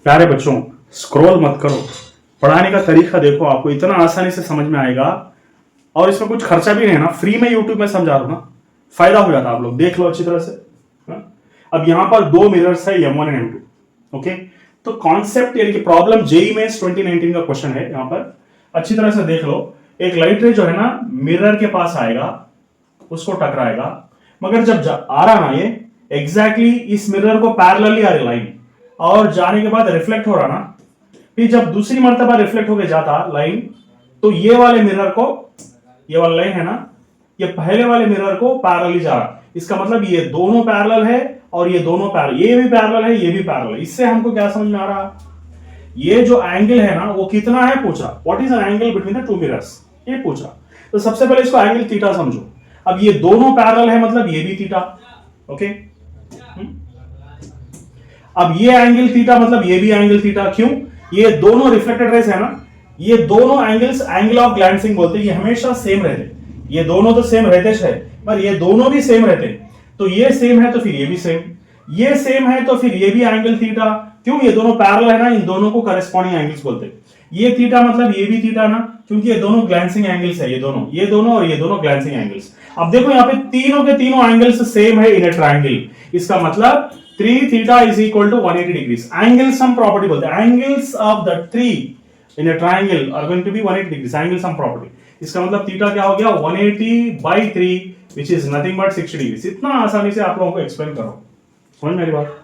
प्यारे बच्चों, स्क्रॉल मत करो, पढ़ाने का तरीका देखो, आपको इतना आसानी से समझ में आएगा और इसमें कुछ खर्चा भी नहीं है ना, फ्री में यूट्यूब में समझा रहा हूं ना, फायदा हो जाता है। आप लोग देख लो अच्छी तरह से। अब यहां पर दो मिरर्स है M1 एंड M2। ओके, तो कॉन्सेप्ट यानी कि प्रॉब्लम जेई में 2019 का क्वेश्चन है। यहां पर अच्छी तरह से देख लो, एक लाइट रे जो है ना मिरर के पास आएगा, उसको टकराएगा, मगर जब आ रहा ना ये एग्जैक्टली इस मिरर को पैरेलली आ रही लाइन और जाने के बाद रिफ्लेक्ट हो रहा ना, फिर जब दूसरी मर्तबा रिफ्लेक्ट होके जाता लाइन, तो ये वाले मिरर को, ये वाला लाइन है ना, ये पहले वाले मिरर को पैरेलली जा रहा। इसका मतलब ये दोनों पैरेलल है और ये दोनों पैरेलल, ये भी पैरेलल है, ये भी पैरेलल है। इससे हमको क्या समझ में आ रहा, ये जो एंगल है ना वो कितना है पूछा, what is an angle between the two mirrors, ये पूछा। तो सबसे पहले इसको एंगल थीटा समझो। अब ये दोनों पैरेलल है मतलब ये भी थीटा। ओके, अब ये एंगल थीटा मतलब ये भी एंगल थीटा। क्यों? ये दोनों रिफ्लेक्टेड रेस है ना, ये दोनों एंगल्स एंगल ऑफ ग्लैंसिंग बोलते हैं, ये हमेशा सेम रहते। ये दोनों तो सेम रहते हैं पर ये दोनों भी सेम रहते। तो ये सेम है तो फिर ये भी सेम, ये सेम है तो फिर ये भी एंगल थीटा। क्यों? ये दोनों पैरेलल है ना, इन दोनों को करेस्पॉन्डिंग एंगल्स बोलते हैं। ये थीटा मतलब ये भी थीटा ना, क्योंकि ये दोनों ग्लैंसिंग एंगल्स है, ये दोनों और ये दोनों ग्लैंसिंग एंगल्स। अब देखो यहाँ पे तीनों के तीनों एंगल्स सेम है इन ए ट्रायंगल। इसका मतलब 3 theta is equal to 180 degrees. Angle sum property बोलते हैं, angles of the three in a triangle are going to be 180 degrees. Angle sum property. इसका मतलब थीटा क्या हो गया 180/3 which is nothing but 60 degrees. इतना आसानी से आप लोगों को एक्सप्लेन करो, समझ मेरी बात?